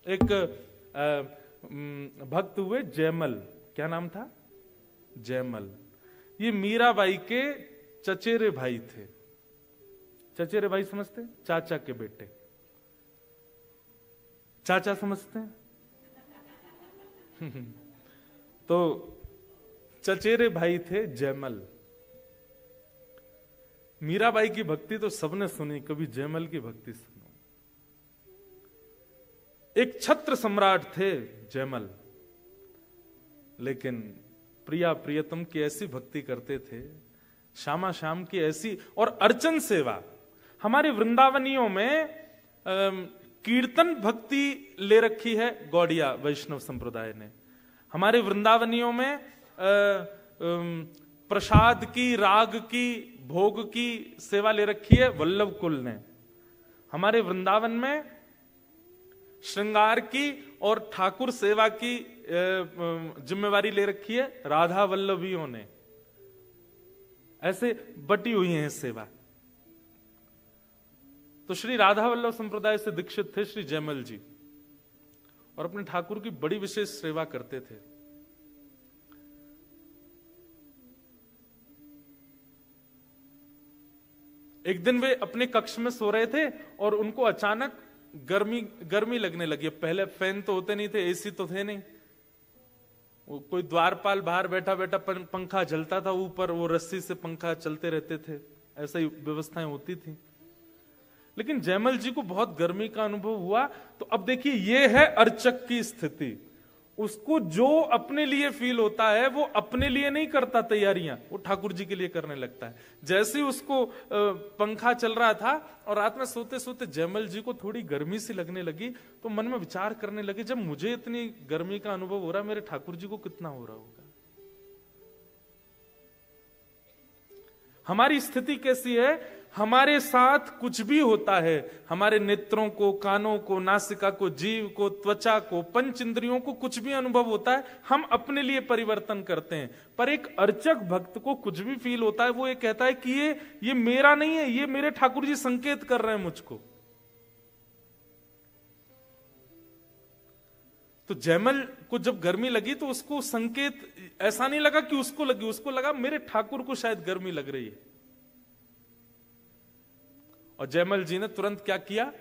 एक भक्त हुए जयमल, क्या नाम था? जयमल। ये मीराबाई के चचेरे भाई थे। चचेरे भाई समझते? चाचा के बेटे। चाचा समझते हैं? तो चचेरे भाई थे जयमल। मीराबाई की भक्ति तो सबने सुनी, कभी जयमल की भक्ति सुनो। एक छत्र सम्राट थे जयमल, लेकिन प्रिया प्रियतम की ऐसी भक्ति करते थे, श्यामा श्याम की ऐसी, और अर्चन सेवा। हमारे वृंदावनियों में कीर्तन भक्ति ले रखी है गौड़िया वैष्णव संप्रदाय ने। हमारे वृंदावनियों में प्रसाद की, राग की, भोग की सेवा ले रखी है वल्लभ कुल ने। हमारे वृंदावन में श्रृंगार की और ठाकुर सेवा की जिम्मेवारी ले रखी है राधा वल्लभियों ने। ऐसे बटी हुई है सेवा। तो श्री राधा वल्लभ संप्रदाय से दीक्षित थे श्री जयमल जी, और अपने ठाकुर की बड़ी विशेष सेवा करते थे। एक दिन वे अपने कक्ष में सो रहे थे और उनको अचानक गर्मी लगने लगी। पहले फैन तो होते नहीं थे, एसी तो थे नहीं। वो कोई द्वारपाल बाहर बैठा बैठा पंखा चलता था ऊपर, वो रस्सी से पंखा चलते रहते थे, ऐसा ही व्यवस्थाएं होती थी। लेकिन जयमल जी को बहुत गर्मी का अनुभव हुआ। तो अब देखिए, ये है अर्चक की स्थिति। उसको जो अपने लिए फील होता है वो अपने लिए नहीं करता तैयारियां, वो ठाकुर जी के लिए करने लगता है। जैसे ही उसको पंखा चल रहा था और रात में सोते सोते जयमल जी को थोड़ी गर्मी सी लगने लगी, तो मन में विचार करने लगे, जब मुझे इतनी गर्मी का अनुभव हो रहा है, मेरे ठाकुर जी को कितना हो रहा होगा। हमारी स्थिति कैसी है? हमारे साथ कुछ भी होता है, हमारे नेत्रों को, कानों को, नासिका को, जीव को, त्वचा को, पंच इंद्रियों को कुछ भी अनुभव होता है, हम अपने लिए परिवर्तन करते हैं। पर एक अर्चक भक्त को कुछ भी फील होता है, वो ये कहता है कि ये मेरा नहीं है, ये मेरे ठाकुर जी संकेत कर रहे हैं मुझको। तो जयमल को जब गर्मी लगी तो उसको संकेत ऐसा नहीं लगा कि उसको लगी, उसको लगा मेरे ठाकुर को शायद गर्मी लग रही है। और जयमल जी ने तुरंत क्या किया?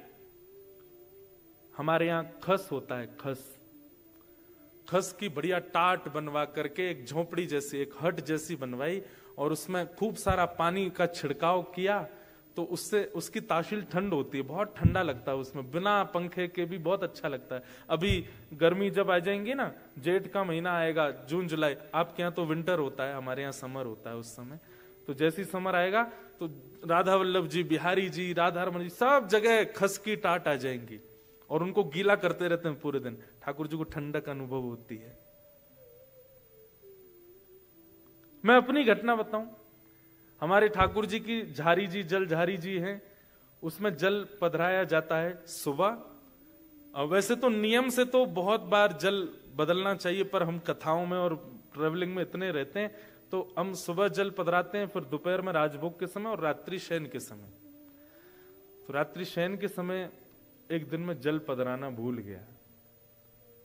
हमारे यहां खस होता है, खस की बढ़िया टाट बनवा करके एक झोपड़ी जैसी, एक हट जैसी बनवाई, और उसमें खूब सारा पानी का छिड़काव किया। तो उससे उसकी तासील ठंड होती है, बहुत ठंडा लगता है उसमें, बिना पंखे के भी बहुत अच्छा लगता है। अभी गर्मी जब आ जाएंगी ना, जेठ का महीना आएगा, जून जुलाई, आपके यहाँ तो विंटर होता है, हमारे यहाँ समर होता है उस समय। तो जैसी समर आएगा तो राधा वल्लभ जी, बिहारी जी, राधा रमन जी, सब जगह खस की टाट आ जाएंगी और उनको गीला करते रहते हैं पूरे दिन। ठाकुर जी को ठंडक अनुभव होती है। मैं अपनी घटना बताऊं, हमारे ठाकुर जी की झारी जी, जल झारी जी हैं, उसमें जल पधराया जाता है सुबह। वैसे तो नियम से तो बहुत बार जल बदलना चाहिए, पर हम कथाओं में और ट्रेवलिंग में इतने रहते हैं, तो हम सुबह जल पधराते हैं, फिर दोपहर में राजभोग के समय और रात्रि शयन के समय। तो रात्रि शयन के समय एक दिन में जल पधराना भूल गया,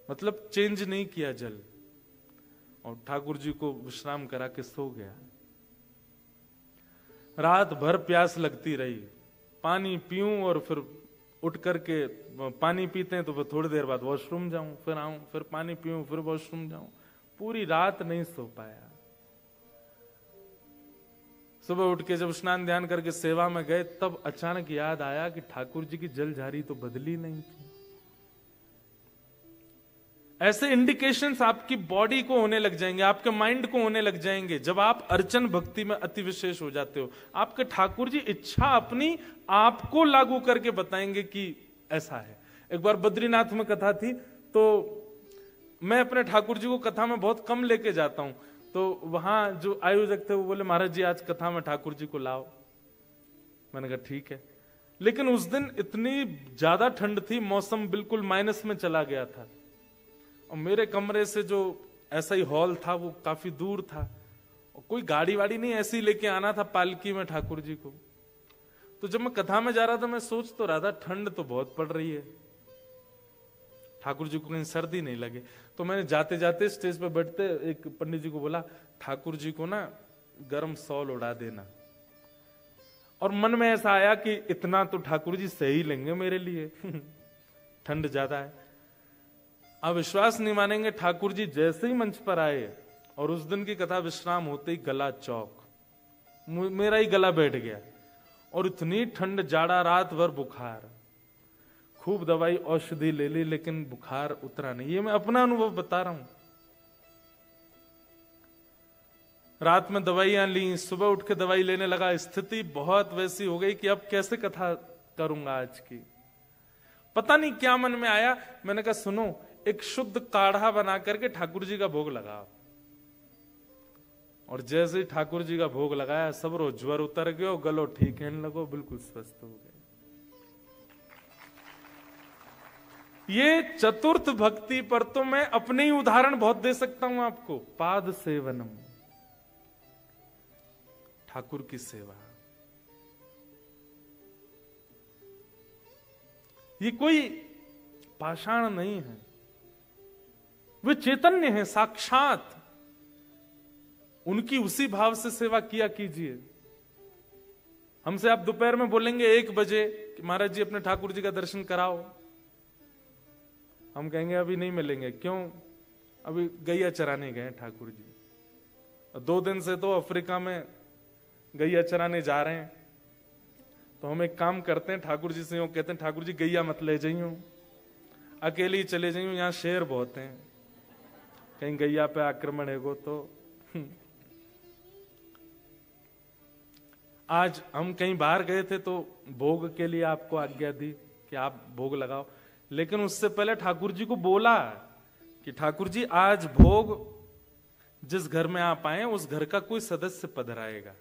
मतलब चेंज नहीं किया जल, और ठाकुर जी को विश्राम करा के सो गया। रात भर प्यास लगती रही, पानी पीऊं और फिर उठ करके पानी पीते हैं तो फिर थोड़ी देर बाद वॉशरूम जाऊं, फिर आऊं, फिर पानी पीऊं, फिर वॉशरूम जाऊं। पूरी रात नहीं सो पाया। सुबह उठ के जब स्नान ध्यान करके सेवा में गए, तब अचानक याद आया कि ठाकुर जी की जल झारी तो बदली नहीं थी। ऐसे इंडिकेशंस आपकी बॉडी को होने लग जाएंगे, आपके माइंड को होने लग जाएंगे जब आप अर्चन भक्ति में अति विशेष हो जाते हो। आपके ठाकुर जी इच्छा अपनी आपको लागू करके बताएंगे कि ऐसा है। एक बार बद्रीनाथ में कथा थी, तो मैं अपने ठाकुर जी को कथा में बहुत कम लेके जाता हूं। तो वहां जो आयोजक थे वो बोले, महाराज जी आज कथा में ठाकुर जी को लाओ। मैंने कहा ठीक है। लेकिन उस दिन इतनी ज्यादा ठंड थी, मौसम बिल्कुल माइनस में चला गया था, और मेरे कमरे से जो ऐसा ही हॉल था वो काफी दूर था, और कोई गाड़ी वाड़ी नहीं, ऐसी लेके आना था पालकी में ठाकुर जी को। तो जब मैं कथा में जा रहा था, मैं सोच तो रहा था ठंड तो बहुत पड़ रही है, ठाकुर जी को कहीं सर्दी नहीं लगे। तो मैंने जाते जाते स्टेज पे बैठते एक पंडित जी को बोला, ठाकुर जी को ना गर्म शॉल उड़ा देना। और मन में ऐसा आया कि इतना तो ठाकुर जी सही लेंगे मेरे लिए ठंड ज्यादा है। अब विश्वास नहीं मानेंगे, ठाकुर जी जैसे ही मंच पर आए और उस दिन की कथा विश्राम होते ही गला चौक, मेरा ही गला बैठ गया। और इतनी ठंड, जाड़ा, रात भर बुखार, खूब दवाई औषधि ले ली लेकिन बुखार उतरा नहीं। ये मैं अपना अनुभव बता रहा हूं। रात में दवाइयां ली, सुबह उठ के दवाई लेने लगा, स्थिति बहुत वैसी हो गई कि अब कैसे कथा करूंगा आज की। पता नहीं क्या मन में आया, मैंने कहा सुनो, एक शुद्ध काढ़ा बना करके ठाकुर जी का भोग लगाओ। और जैसे ही ठाकुर जी का भोग लगाया, सब रो ज्वर उतर गयो, गलो ठीक है लगो, बिल्कुल स्वस्थ हो गए। ये चतुर्थ भक्ति पर तो मैं अपने ही उदाहरण बहुत दे सकता हूं आपको। पाद सेवनम, ठाकुर की सेवा, ये कोई पाषाण नहीं है, वे चैतन्य है साक्षात। उनकी उसी भाव से सेवा किया कीजिए। हमसे आप दोपहर में बोलेंगे 1 बजे कि महाराज जी अपने ठाकुर जी का दर्शन कराओ, हम कहेंगे अभी नहीं मिलेंगे। क्यों? अभी गैया चराने गए ठाकुर जी। 2 दिन से तो अफ्रीका में गैया चराने जा रहे हैं। तो हम एक काम करते हैं, ठाकुर जी से यूं कहते हैं, ठाकुर जी गैया मत ले जाइयो, अकेले ही चले जाइयो, यहां शेर बहुत हैं, कहीं गैया पे आक्रमण है तो। आज हम कहीं बाहर गए थे तो भोग के लिए आपको आज्ञा दी कि आप भोग लगाओ, लेकिन उससे पहले ठाकुर जी को बोला कि ठाकुर जी आज भोग जिस घर में आप आए उस घर का कोई सदस्य पधराएगा।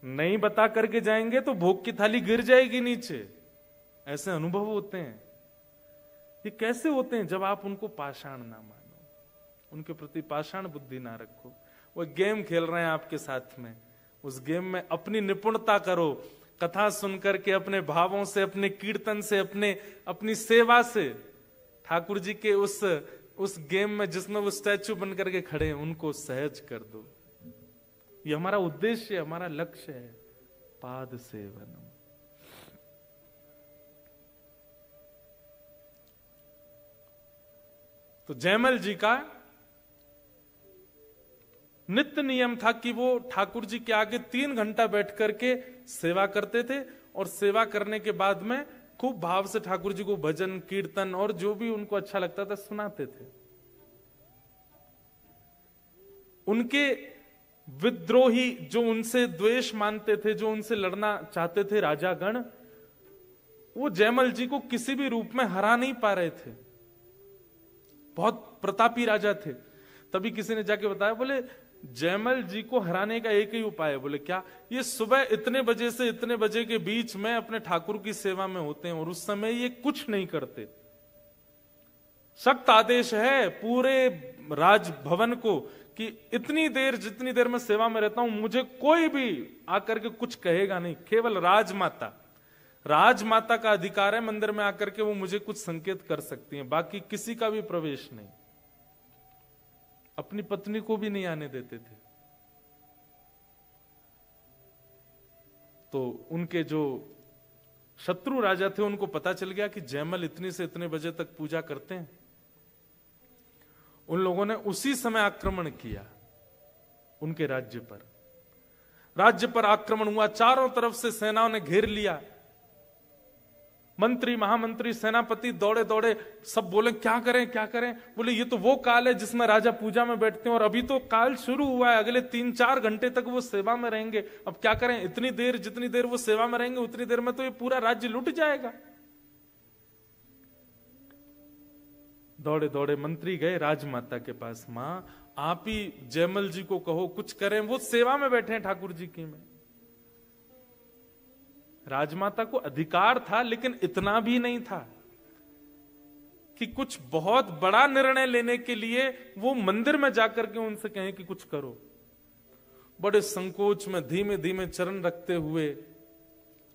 नहीं बता करके जाएंगे तो भोग की थाली गिर जाएगी नीचे। ऐसे अनुभव होते हैं। ये कैसे होते हैं? जब आप उनको पाषाण ना मानो, उनके प्रति पाषाण बुद्धि ना रखो। वो गेम खेल रहे हैं आपके साथ में, उस गेम में अपनी निपुणता करो। कथा सुनकर के अपने भावों से, अपने कीर्तन से, अपनी सेवा से ठाकुर जी के उस गेम में जिसमें वो स्टैचू बन करके खड़े हैं उनको सहज कर दो। ये हमारा उद्देश्य, हमारा लक्ष्य है। पाद सेवनम। तो जयमल जी का नित्य नियम था कि वो ठाकुर जी के आगे 3 घंटा बैठ करके सेवा करते थे, और सेवा करने के बाद में खूब भाव से ठाकुर जी को भजन, कीर्तन और जो भी उनको अच्छा लगता था सुनाते थे। उनके विद्रोही, जो उनसे द्वेष मानते थे, जो उनसे लड़ना चाहते थे राजागण, वो जयमल जी को किसी भी रूप में हरा नहीं पा रहे थे। बहुत प्रतापी राजा थे। तभी किसी ने जाके बताया, बोले जयमल जी को हराने का एक ही उपाय है। बोले क्या? ये सुबह इतने बजे से इतने बजे के बीच में अपने ठाकुर की सेवा में होते हैं और उस समय ये कुछ नहीं करते। सख्त आदेश है पूरे राजभवन को कि इतनी देर, जितनी देर मैं सेवा में रहता हूं, मुझे कोई भी आकर के कुछ कहेगा नहीं। केवल राजमाता का अधिकार है मंदिर में आकर के वो मुझे कुछ संकेत कर सकती हैं, बाकी किसी का भी प्रवेश नहीं। अपनी पत्नी को भी नहीं आने देते थे। तो उनके जो शत्रु राजा थे उनको पता चल गया कि जयमल इतने से इतने बजे तक पूजा करते हैं। उन लोगों ने उसी समय आक्रमण किया उनके राज्य पर। राज्य पर आक्रमण हुआ, चारों तरफ से सेनाओं ने घेर लिया। मंत्री, महामंत्री, सेनापति दौड़े दौड़े, सब बोले क्या करें क्या करें। बोले ये तो वो काल है जिसमें राजा पूजा में बैठते हैं और अभी तो काल शुरू हुआ है, अगले 3-4 घंटे तक वो सेवा में रहेंगे। अब क्या करें? इतनी देर, जितनी देर वो सेवा में रहेंगे उतनी देर में तो ये पूरा राज्य लुट जाएगा। दौड़े दौड़े मंत्री गए राजमाता के पास। मां, आप ही जयमल जी को कहो कुछ करें, वो सेवा में बैठे हैं ठाकुर जी की में। राजमाता को अधिकार था, लेकिन इतना भी नहीं था कि कुछ बहुत बड़ा निर्णय लेने के लिए वो मंदिर में जाकर के उनसे कहें कि कुछ करो। बड़े संकोच में धीमे धीमे चरण रखते हुए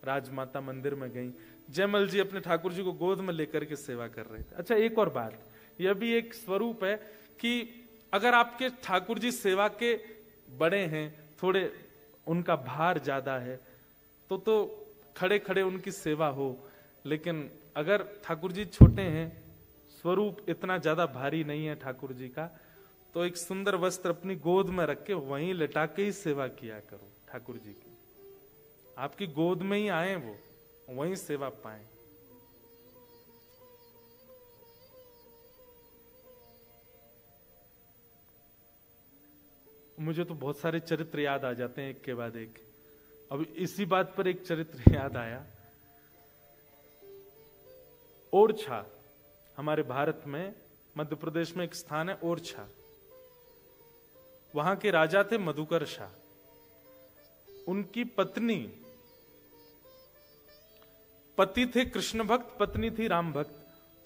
राजमाता मंदिर में गई। जयमल जी अपने ठाकुर जी को गोद में लेकर के सेवा कर रहे थे। अच्छा, एक और बात, यह भी एक स्वरूप है कि अगर आपके ठाकुर जी सेवा के बड़े हैं, थोड़े उनका भार ज्यादा है, तो खड़े खड़े उनकी सेवा हो। लेकिन अगर ठाकुर जी छोटे हैं, स्वरूप इतना ज्यादा भारी नहीं है ठाकुर जी का, तो एक सुंदर वस्त्र अपनी गोद में रख के वहीं लेटा के ही सेवा किया करो ठाकुर जी की। आपकी गोद में ही आए वो, वहीं सेवा पाए। मुझे तो बहुत सारे चरित्र याद आ जाते हैं एक के बाद एक। अब इसी बात पर एक चरित्र याद आया। ओरछा, हमारे भारत में मध्य प्रदेश में एक स्थान है ओरछा। वहां के राजा थे मधुकर शाह। उनकी पत्नी, पति थे कृष्ण भक्त, पत्नी थी राम भक्त।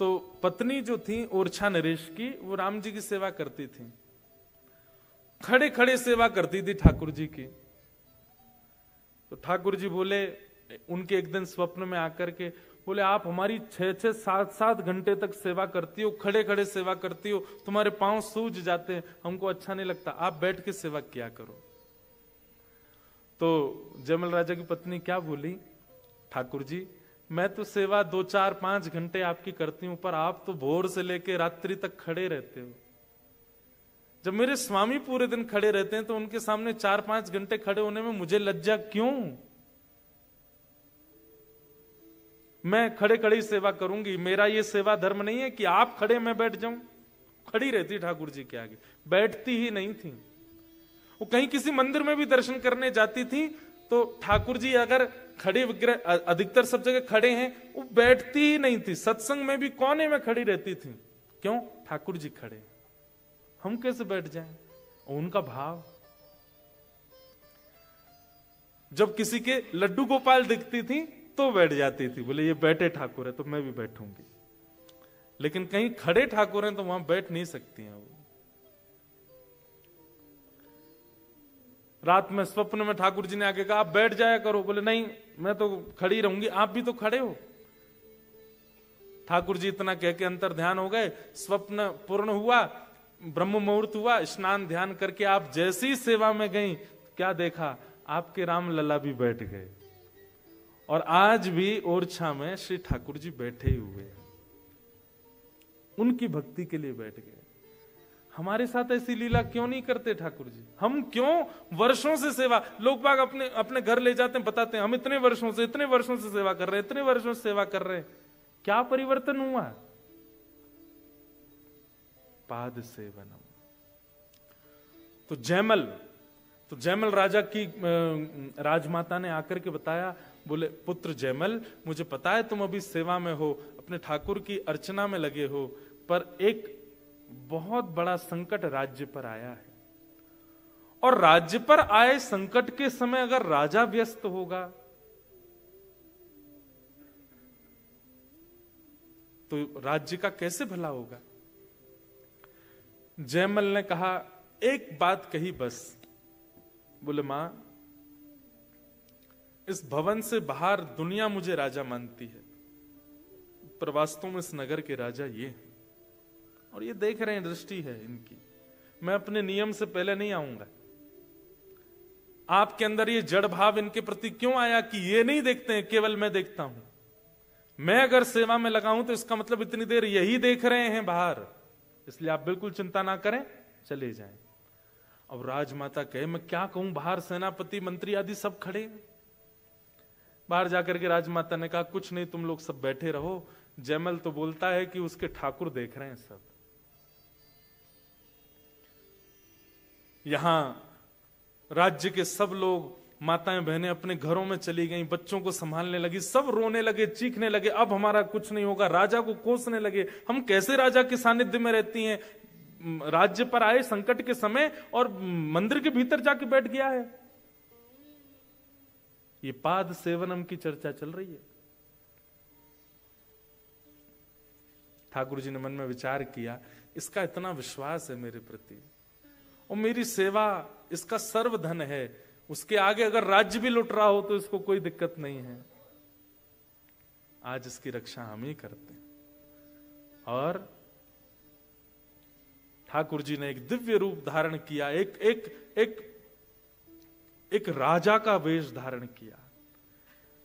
तो पत्नी जो थी ओरछा नरेश की, वो राम जी की सेवा करती थी, खड़े खड़े सेवा करती थी ठाकुर जी की। तो ठाकुर जी बोले, उनके एक दिन स्वप्न में आकर के बोले, आप हमारी 6-6, 7-7 घंटे तक सेवा करती हो, खड़े खड़े सेवा करती हो, तुम्हारे पांव सूज जाते हैं, हमको अच्छा नहीं लगता, आप बैठ के सेवा किया करो। तो जयमल राजा की पत्नी क्या बोली, ठाकुर जी मैं तो सेवा 2, 4, 5 घंटे आपकी करती हूं, पर आप तो भोर से लेके रात्रि तक खड़े रहते हो। जब मेरे स्वामी पूरे दिन खड़े रहते हैं तो उनके सामने 4-5 घंटे खड़े होने में मुझे लज्जा क्यों? मैं खड़े खड़े ही सेवा करूंगी। मेरा ये सेवा धर्म नहीं है कि आप खड़े मैं बैठ जाऊं। खड़ी रहती ठाकुर जी के आगे, बैठती ही नहीं थी। वो कहीं किसी मंदिर में भी दर्शन करने जाती थी तो ठाकुर जी अगर खड़े विग्रह, अधिकतर सब जगह खड़े हैं, वो बैठती ही नहीं थी। सत्संग में भी कोने में खड़ी रहती थी। क्यों? ठाकुर जी खड़े, हम कैसे बैठ जाएं? उनका भाव। जब किसी के लड्डू गोपाल दिखती थी तो बैठ जाती थी, बोले ये बैठे ठाकुर है तो मैं भी बैठूंगी। लेकिन कहीं खड़े ठाकुर हैं तो वहां बैठ नहीं सकती हैं वो। रात में स्वप्न में ठाकुर जी ने आके कहा आप बैठ जाया करो, बोले नहीं मैं तो खड़ी रहूंगी। आप भी तो खड़े हो। ठाकुर जी इतना कह के अंतर ध्यान हो गए। स्वप्न पूर्ण हुआ, ब्रह्म मुहूर्त हुआ, स्नान ध्यान करके आप जैसी सेवा में गई, क्या देखा, आपके राम लला भी बैठ गए। और आज भी ओरछा में श्री ठाकुर जी बैठे हुए हैं, उनकी भक्ति के लिए बैठ गए। हमारे साथ ऐसी लीला क्यों नहीं करते ठाकुर जी? हम क्यों वर्षों से सेवा, लोग बाग अपने अपने घर ले जाते हैं, बताते हैं हम इतने वर्षों से सेवा कर रहे हैं, इतने वर्षों से सेवा कर रहे हैं। क्या परिवर्तन हुआ? पाद सेवनम। तो जयमल राजा की राजमाता ने आकर के बताया, बोले पुत्र जयमल, मुझे पता है तुम अभी सेवा में हो, अपने ठाकुर की अर्चना में लगे हो, पर एक बहुत बड़ा संकट राज्य पर आया है। और राज्य पर आए संकट के समय अगर राजा व्यस्त होगा तो राज्य का कैसे भला होगा? जयमल ने कहा, एक बात कही बस। बोले मां, इस भवन से बाहर दुनिया मुझे राजा मानती है, पर वास्तव में इस नगर के राजा ये हैं। और ये देख रहे हैं, दृष्टि है इनकी। मैं अपने नियम से पहले नहीं आऊंगा। आपके अंदर ये जड़ भाव इनके प्रति क्यों आया कि ये नहीं देखते हैं, केवल मैं देखता हूं। मैं अगर सेवा में लगाऊं तो इसका मतलब इतनी देर यही देख रहे हैं बाहर, इसलिए आप बिल्कुल चिंता ना करें, चले जाएं। अब राजमाता कहे, मैं क्या कहूं, बाहर सेनापति मंत्री आदि सब खड़े। बाहर जाकर के राजमाता ने कहा, कुछ नहीं, तुम लोग सब बैठे रहो। जयमल तो बोलता है कि उसके ठाकुर देख रहे हैं सब। यहां राज्य के सब लोग, माताएं बहनें अपने घरों में चली गईं, बच्चों को संभालने लगी, सब रोने लगे, चीखने लगे, अब हमारा कुछ नहीं होगा। राजा को कोसने लगे, हम कैसे राजा के सानिध्य में रहती हैं, राज्य पर आए संकट के समय और मंदिर के भीतर जाके बैठ गया है। ये पाद सेवनम की चर्चा चल रही है। ठाकुर जी ने मन में विचार किया, इसका इतना विश्वास है मेरे प्रति और मेरी सेवा इसका सर्वधन है, उसके आगे अगर राज्य भी लुट रहा हो तो इसको कोई दिक्कत नहीं है। आज इसकी रक्षा हम ही करते हैं। और ठाकुर जी ने एक दिव्य रूप धारण किया, एक राजा का वेश धारण किया,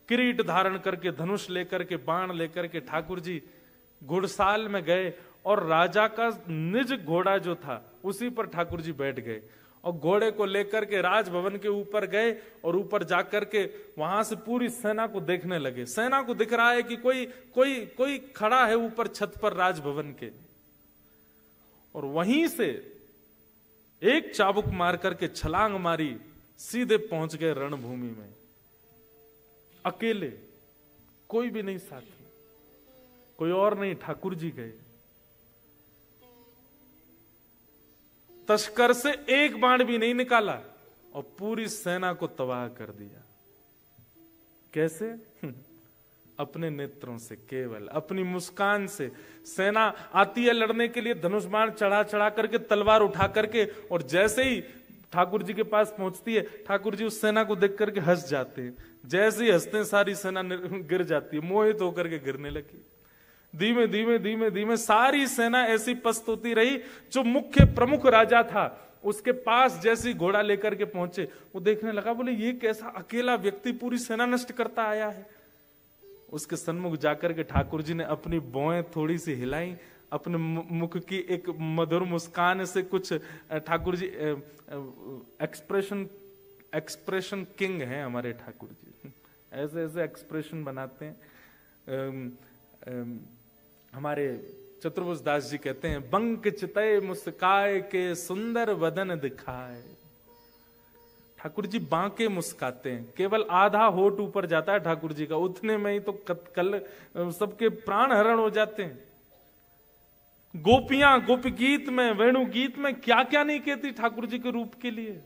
किरीट धारण करके, धनुष लेकर के, बाण लेकर के ठाकुर जी घुड़साल में गए और राजा का निज घोड़ा जो था उसी पर ठाकुर जी बैठ गए और घोड़े को लेकर के राजभवन के ऊपर गए और ऊपर जाकर के वहां से पूरी सेना को देखने लगे। सेना को दिख रहा है कि कोई खड़ा है ऊपर छत पर राजभवन के, और वहीं से एक चाबुक मार करके छलांग मारी, सीधे पहुंच गए रणभूमि में, अकेले, कोई भी नहीं साथ में, कोई और नहीं, ठाकुर जी गए। तस्कर से एक बाण भी नहीं निकाला और पूरी सेना को तबाह कर दिया। कैसे? अपने नेत्रों से, केवल अपनी मुस्कान से। सेना आती है लड़ने के लिए, धनुष बाण चढ़ा चढ़ा करके, तलवार उठा करके, और जैसे ही ठाकुर जी के पास पहुंचती है, ठाकुर जी उस सेना को देख करके हंस जाते हैं। जैसे ही हंसते हैं सारी सेना गिर जाती है, मोहित होकर के गिरने लगी। धीमे धीमे धीमे धीमे सारी सेना ऐसी पस्त होती रही। जो मुख्य प्रमुख राजा था उसके पास जैसे घोड़ा लेकर के पहुंचे, वो देखने लगा, बोले ये कैसा अकेला व्यक्ति पूरी सेना नष्ट करता आया है। उसके सन्मुख जाकर के ठाकुर जी ने अपनी भौहें थोड़ी सी हिलाई, अपने मुख की एक मधुर मुस्कान से कुछ, ठाकुर जी एक्सप्रेशन किंग हैं हमारे ठाकुर जी, ऐसे ऐसे एक्सप्रेशन बनाते हैं। हमारे चतुर्भुज दास जी कहते हैं, बंक चितय मुस्काए के सुंदर वदन दिखाए। ठाकुर जी बांके मुस्काते हैं, केवल आधा होठ ऊपर जाता है ठाकुर जी का, उतने में ही तो कल सबके प्राण हरण हो जाते हैं। गोपियां गोपी गीत में, वेणु गीत में क्या क्या नहीं कहती ठाकुर जी के रूप के लिए।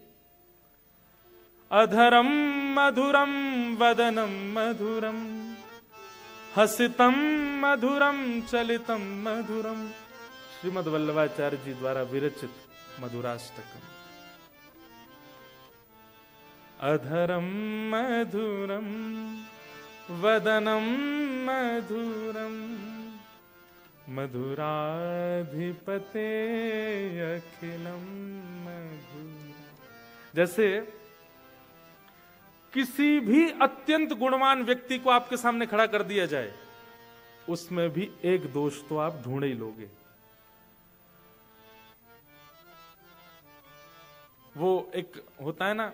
अधरम मधुरम वदनम मधुरम, हसितम मधुरम चलितम मधुरम। श्रीमद् वल्लभाचार्य जी द्वारा विरचित मधुराष्टकम। अधरम मधुरम वदनम मधुरम, मधुराधिपते अखिलम मधुरम। जैसे किसी भी अत्यंत गुणवान व्यक्ति को आपके सामने खड़ा कर दिया जाए, उसमें भी एक दोष तो आप ढूंढ ही लोगे। वो एक होता है ना,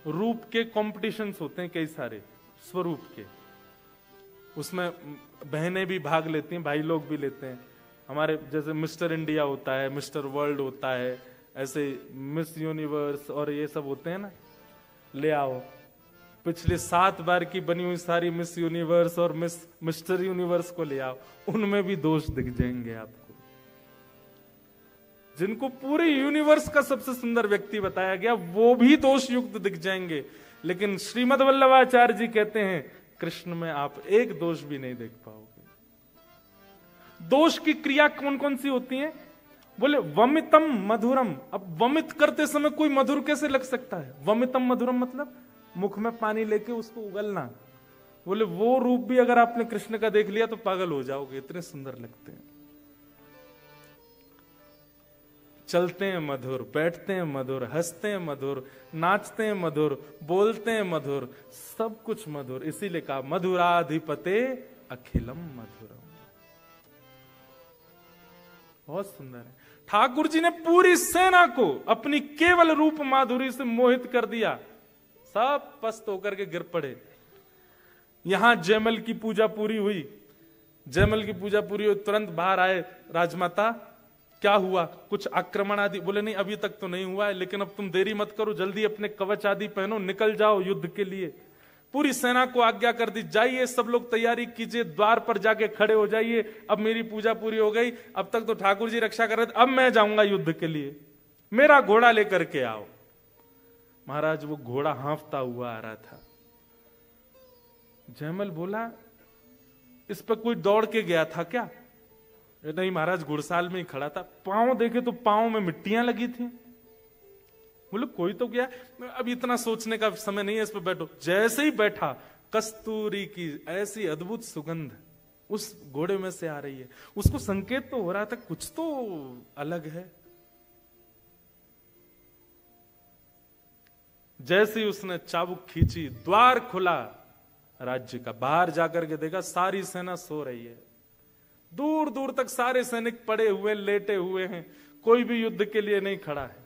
रूप के कॉम्पिटिशन्स होते हैं कई सारे, स्वरूप के, उसमें बहनें भी भाग लेती हैं, भाई लोग भी लेते हैं। हमारे जैसे मिस्टर इंडिया होता है, मिस्टर वर्ल्ड होता है, ऐसे मिस यूनिवर्स और ये सब होते हैं ना। ले आओ पिछले 7 बार की बनी हुई सारी मिस यूनिवर्स और मिस्टर यूनिवर्स को ले आओ, उनमें भी दोष दिख जाएंगे आपको। जिनको पूरे यूनिवर्स का सबसे सुंदर व्यक्ति बताया गया, वो भी दोष युक्त दिख जाएंगे। लेकिन श्रीमद् वल्लभाचार्य जी कहते हैं, कृष्ण में आप एक दोष भी नहीं देख पाओगे। दोष की क्रिया कौन कौन सी होती है? बोले वमितम मधुरम। अब वमित करते समय कोई मधुर कैसे लग सकता है? वमितम मधुरम मतलब मुख में पानी लेके उसको उगलना। बोले वो रूप भी अगर आपने कृष्ण का देख लिया तो पागल हो जाओगे, इतने सुंदर लगते हैं। चलते हैं मधुर, बैठते हैं मधुर, हंसते हैं मधुर, नाचते हैं मधुर, बोलते हैं मधुर, सब कुछ मधुर। इसीलिए कहा मधुराधिपते अखिलम मधुरम। बहुत सुंदर है। ठाकुर जी ने पूरी सेना को अपनी केवल रूप माधुरी से मोहित कर दिया। सब पस्त होकर के गिर पड़े। यहां जयमल की पूजा पूरी हुई। जयमल की पूजा पूरी हुई, तुरंत बाहर आए राजमाता। क्या हुआ? कुछ आक्रमण आदि? बोले नहीं, अभी तक तो नहीं हुआ है, लेकिन अब तुम देरी मत करो, जल्दी अपने कवच आदि पहनो, निकल जाओ युद्ध के लिए। पूरी सेना को आज्ञा कर दी, जाइए सब लोग तैयारी कीजिए, द्वार पर जाके खड़े हो जाइए। अब मेरी पूजा पूरी हो गई, अब तक तो ठाकुर जी रक्षा कर रहे थे, अब मैं जाऊंगा युद्ध के लिए, मेरा घोड़ा लेकर के आओ। महाराज वो घोड़ा हांफता हुआ आ रहा था। जयमल बोला, इस पर कोई दौड़ के गया था क्या? नहीं महाराज, घुड़साल में ही खड़ा था। पांव देखे तो पांव में मिट्टियां लगी थी। बोले कोई तो गया, अब इतना सोचने का समय नहीं है, इस पर बैठो। जैसे ही बैठा, कस्तूरी की ऐसी अद्भुत सुगंध उस घोड़े में से आ रही है। उसको संकेत तो हो रहा था कुछ तो अलग है। जैसे ही उसने चाबुक खींची, द्वार खुला राज्य का। बाहर जाकर के देखा सारी सेना सो रही है, दूर दूर तक सारे सैनिक पड़े हुए लेटे हुए हैं, कोई भी युद्ध के लिए नहीं खड़ा है।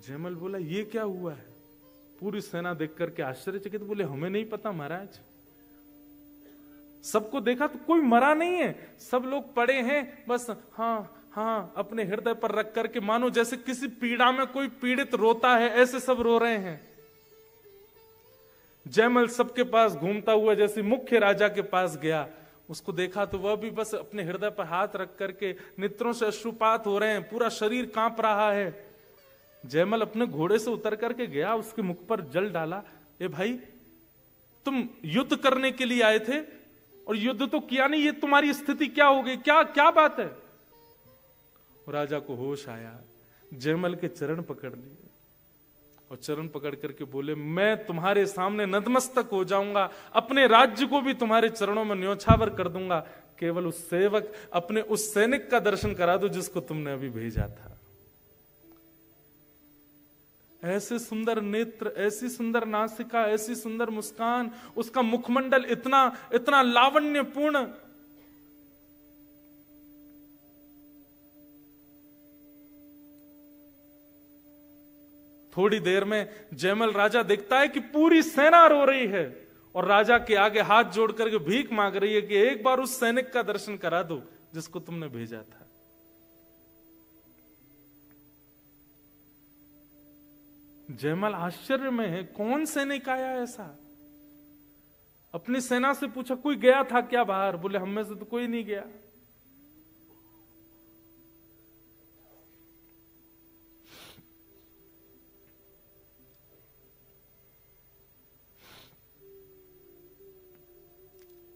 जयमल बोला ये क्या हुआ है? पूरी सेना देख करके आश्चर्यचकित बोले हमें नहीं पता महाराज। सबको देखा तो कोई मरा नहीं है, सब लोग पड़े हैं बस, हाँ हाँ अपने हृदय पर रख करके, मानो जैसे किसी पीड़ा में कोई पीड़ित रोता है, ऐसे सब रो रहे हैं। जयमल सबके पास घूमता हुआ जैसे मुख्य राजा के पास गया, उसको देखा तो वह भी बस अपने हृदय पर हाथ रख करके, नेत्रों से अश्रुपात हो रहे हैं, पूरा शरीर कांप रहा है। जयमल अपने घोड़े से उतर करके गया, उसके मुख पर जल डाला। ए भाई, तुम युद्ध करने के लिए आए थे और युद्ध तो किया नहीं, ये तुम्हारी स्थिति क्या हो गई, क्या क्या बात है? राजा को होश आया, जयमल के चरण पकड़ लिए और चरण पकड़ करके बोले मैं तुम्हारे सामने नतमस्तक हो जाऊंगा, अपने राज्य को भी तुम्हारे चरणों में न्योछावर कर दूंगा, केवल उस सेवक, अपने उस सैनिक का दर्शन करा दो जिसको तुमने अभी भेजा था। ऐसे सुंदर नेत्र, ऐसी सुंदर नासिका, ऐसी सुंदर मुस्कान, उसका मुखमंडल इतना इतना लावण्यपूर्ण। थोड़ी देर में जयमल राजा देखता है कि पूरी सेना रो रही है और राजा के आगे हाथ जोड़ करके भीख मांग रही है कि एक बार उस सैनिक का दर्शन करा दो जिसको तुमने भेजा था। जयमल आश्चर्य में है, कौन सैनिक आया ऐसा? अपनी सेना से पूछा कोई गया था क्या बाहर? बोले हम में से तो कोई नहीं गया।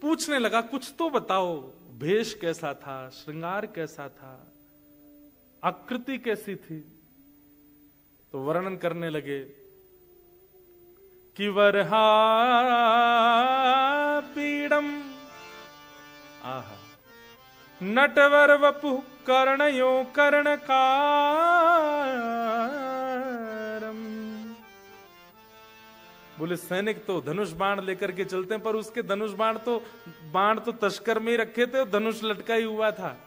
पूछने लगा कुछ तो बताओ, भेष कैसा था, श्रृंगार कैसा था, आकृति कैसी थी? तो वर्णन करने लगे कि वरहा पीड़म आहा नटवर वपु कर्णयो कर्णकारम। बोले सैनिक तो धनुष बाण लेकर के चलते हैं, पर उसके धनुष बाण तो तस्कर में ही रखे थे, धनुष लटका ही हुआ था।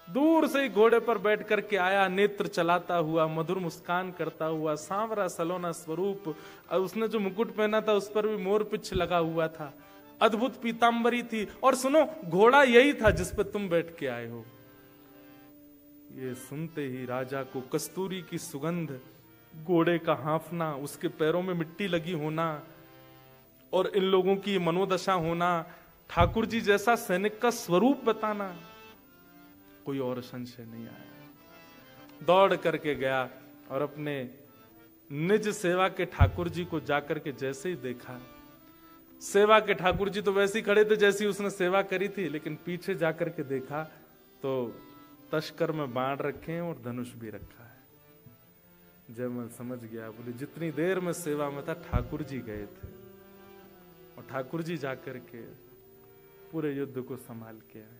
दूर से ही घोड़े पर बैठ करके आया, नेत्र चलाता हुआ, मधुर मुस्कान करता हुआ, सांवरा सलोना स्वरूप। उसने जो मुकुट पहना था उस पर भी मोर पिछ लगा हुआ था, अद्भुत पीतांबरी थी। और सुनो, घोड़ा यही था जिस पर तुम बैठ के आए हो। ये सुनते ही राजा को कस्तूरी की सुगंध, घोड़े का हांफना, उसके पैरों में मिट्टी लगी होना और इन लोगों की मनोदशा होना, ठाकुर जी जैसा सैनिक का स्वरूप बताना, कोई और संशय नहीं आया। दौड़ करके गया और अपने निज सेवा के ठाकुर जी को जाकर के जैसे ही देखा, सेवा के ठाकुर जी तो वैसे ही खड़े थे जैसी उसने सेवा करी थी, लेकिन पीछे जाकर के देखा तो तस्कर में बाण रखे हैं और धनुष भी रखा है। जयमल समझ गया, बोले जितनी देर में सेवा में था ठाकुर जी गए थे और ठाकुर जी जाकर के पूरे युद्ध को संभाल के आए।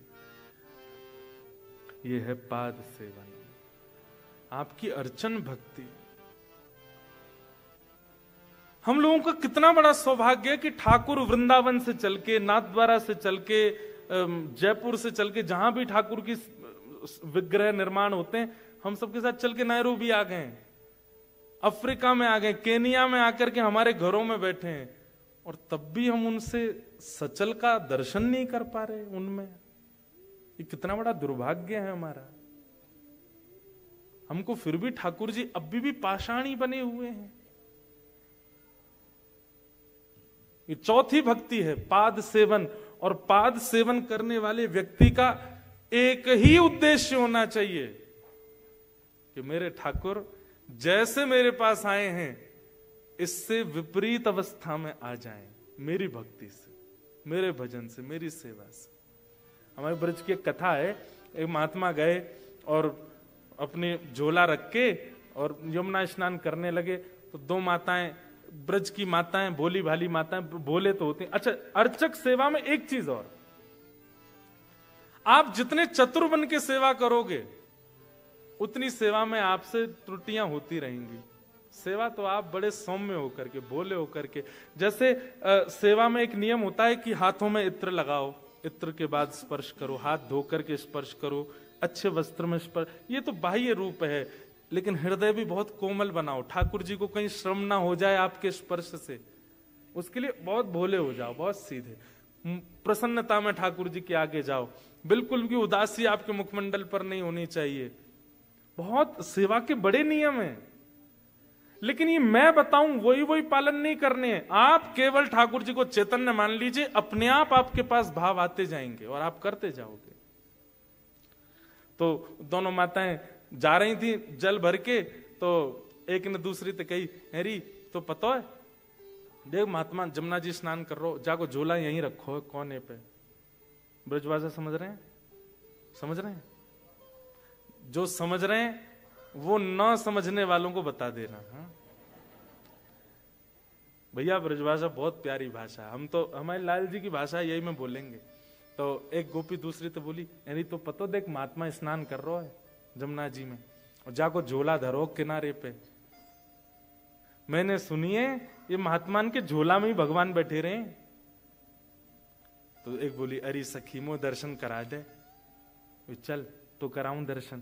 ये है पाद सेवन, आपकी अर्चन भक्ति। हम लोगों का कितना बड़ा सौभाग्य है कि ठाकुर वृंदावन से चल के, नाथद्वारा से चल के, जयपुर से चल के, जहां भी ठाकुर की विग्रह निर्माण होते हैं, हम सबके साथ चल के नैरोबी आ गए, अफ्रीका में आ गए, केनिया में आकर के हमारे घरों में बैठे हैं, और तब भी हम उनसे सचल का दर्शन नहीं कर पा रहे उनमें। ये कितना बड़ा दुर्भाग्य है हमारा। हमको फिर भी ठाकुर जी अभी भी पाषाणी बने हुए हैं। ये चौथी भक्ति है, पाद सेवन। और पाद सेवन करने वाले व्यक्ति का एक ही उद्देश्य होना चाहिए कि मेरे ठाकुर जैसे मेरे पास आए हैं इससे विपरीत अवस्था में आ जाएं, मेरी भक्ति से, मेरे भजन से, मेरी सेवा से। हमारे ब्रज की एक कथा है, एक महात्मा गए और अपने झोला रख के और यमुना स्नान करने लगे तो दो माताएं, ब्रज की माताएं, भोली भाली माताएं, भोले तो होते हैं। अच्छा, अर्चक सेवा में एक चीज और, आप जितने चतुर बन के सेवा करोगे उतनी सेवा में आपसे त्रुटियां होती रहेंगी। सेवा तो आप बड़े सौम्य होकर के, भोले होकर के, जैसे सेवा में एक नियम होता है कि हाथों में इत्र लगाओ, इत्र के बाद स्पर्श करो, हाथ धोकर के स्पर्श करो, अच्छे वस्त्र में स्पर्श, ये तो बाह्य रूप है, लेकिन हृदय भी बहुत कोमल बनाओ, ठाकुर जी को कहीं श्रम ना हो जाए आपके स्पर्श से, उसके लिए बहुत भोले हो जाओ, बहुत सीधे, प्रसन्नता में ठाकुर जी के आगे जाओ, बिल्कुल भी उदासी आपके मुखमंडल पर नहीं होनी चाहिए। बहुत सेवा के बड़े नियम हैं, लेकिन ये मैं बताऊं वही पालन नहीं करने हैं। आप केवल ठाकुर जी को चैतन्य मान लीजिए, अपने आप आपके पास भाव आते जाएंगे और आप करते जाओगे। तो दोनों माताएं जा रही थी जल भर के, तो एक ने दूसरी से कही, हेरी तो पता है देख महात्मा जमुना जी स्नान कर रो, जाको झोला यहीं रखो कोने पे। ब्रजभाषा समझ रहे हैं? समझ रहे हैं? जो समझ रहे हैं वो न समझने वालों को बता देना। हाँ भैया, ब्रजभाषा बहुत प्यारी भाषा, हम तो हमारे लाल जी की भाषा यही में बोलेंगे। तो एक गोपी दूसरी तो बोली, यानी तो पतो देख महात्मा स्नान कर रहा है जमुना जी में, और जाको झोला धरो किनारे पे। मैंने सुनिए ये महात्मान के झोला में ही भगवान बैठे रहे। तो एक बोली, अरे सखी मो दर्शन करा दे। चल तो कराऊं दर्शन।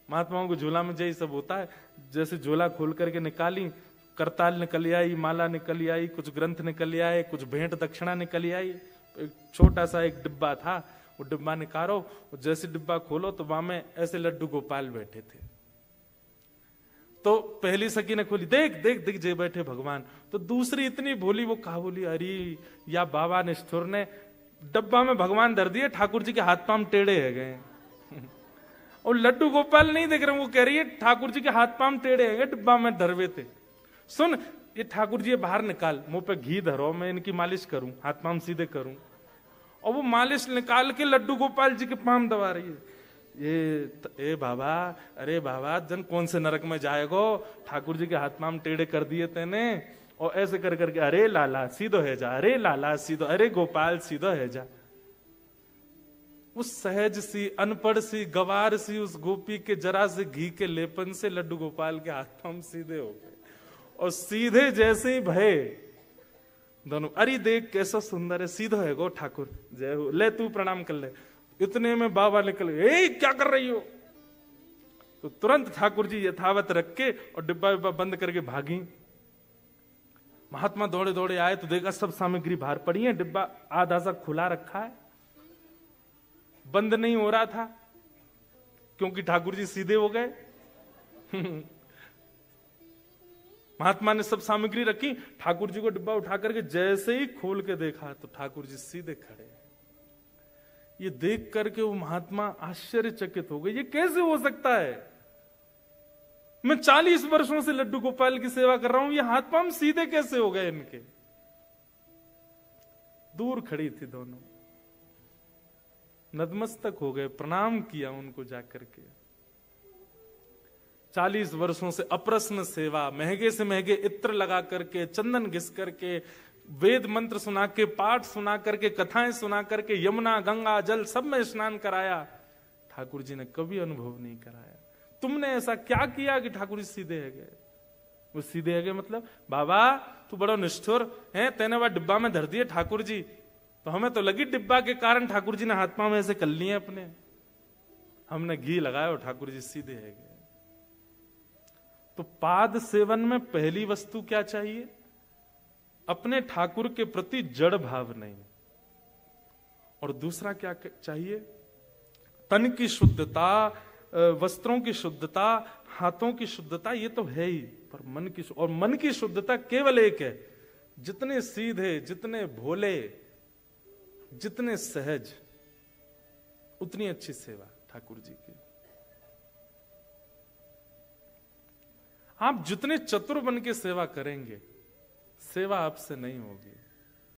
महात्माओं को झोला में यही सब होता है, जैसे झोला खोल करके निकाली, करताल निकल आई, माला निकल आई, कुछ ग्रंथ निकल आए, कुछ भेंट दक्षिणा निकल आई। एक छोटा सा एक डिब्बा था, वो डिब्बा निकालो, जैसे डिब्बा खोलो तो वहां में ऐसे लड्डू गोपाल बैठे थे। तो पहली सखी ने खोली, देख देख देख जे बैठे भगवान। तो दूसरी इतनी भोली, वो कहा बोली, अरे या बाबा निष्ठुर ने डब्बा में भगवान धर दिए, ठाकुर जी के हाथ पांव टेढ़े है गए। और लड्डू गोपाल नहीं देख रहे, वो कह रही है ठाकुर जी के हाथ पांव टेढ़े है गए, डिब्बा में धरवे थे। सुन ये ठाकुर जी बाहर निकाल, मुंह पे घी धरो, मैं इनकी मालिश करूं, हाथ पांव सीधे करूं। और वो मालिश निकाल के लड्डू गोपाल जी के पांव दबा रही है। ए बाबा, अरे बाबा जन कौन से नरक में जाएगो, ठाकुर जी के हाथ पांव टेढ़े कर दिए तेने। और ऐसे कर करके, अरे लाला सीधो है जा, अरे लाला सीधो, अरे गोपाल सीधो है जा। उस सहज सी, अनपढ़ सी, गवार सी उस गोपी के जरा से घी के लेपन से लड्डू गोपाल के हाथ पांव सीधे हो गए। और सीधे जैसे ही भय दोनों, अरे देख कैसा सुंदर है, सीधो है गो ठाकुर, जय हो, ले तू प्रणाम कर ले। इतने में बाबा निकल गए, क्या कर रही हो? तो तुरंत ठाकुर जी यथावत रख के और डिब्बा डिब्बा बंद करके भागी। महात्मा दौड़े दौड़े आए तो देखा सब सामग्री बाहर पड़ी है, डिब्बा आधा सा खुला रखा है, बंद नहीं हो रहा था क्योंकि ठाकुर जी सीधे हो गए। महात्मा ने सब सामग्री रखी, ठाकुर जी को डिब्बा उठा करके जैसे ही खोल के देखा तो ठाकुर जी सीधे खड़े। ये देख करके वो महात्मा आश्चर्यचकित हो गए, ये कैसे हो सकता है? मैं 40 वर्षों से लड्डू गोपाल की सेवा कर रहा हूं, ये हाथ पांव सीधे कैसे हो गए इनके? दूर खड़ी थी दोनों, नतमस्तक हो गए, प्रणाम किया उनको जाकर के। 40 वर्षों से अप्रश्न सेवा, महंगे से महंगे इत्र लगा करके, चंदन घिस करके, वेद मंत्र सुना के, पाठ सुना करके, कथाएं सुना करके, यमुना गंगा जल सब में स्नान कराया, ठाकुर जी ने कभी अनुभव नहीं कराया। तुमने ऐसा क्या किया कि ठाकुर जी सीधे है गए? वो सीधे है गए मतलब, बाबा तू बड़ा निष्ठुर है, तेने वह डिब्बा में धर दिए ठाकुर जी, तो हमें तो लगी डिब्बा के कारण ठाकुर जी ने हाथ पांव ऐसे कर लिए अपने, हमने घी लगाया और ठाकुर जी सीधे है गए। तो पाद सेवन में पहली वस्तु क्या चाहिए? अपने ठाकुर के प्रति जड़ भाव नहीं। और दूसरा क्या चाहिए? तन की शुद्धता, वस्त्रों की शुद्धता, हाथों की शुद्धता, ये तो है ही, पर मन की, और मन की शुद्धता केवल एक है, जितने सीधे, जितने भोले, जितने सहज, उतनी अच्छी सेवा ठाकुर जी की। आप जितने चतुर बन के सेवा करेंगे, सेवा आपसे नहीं होगी।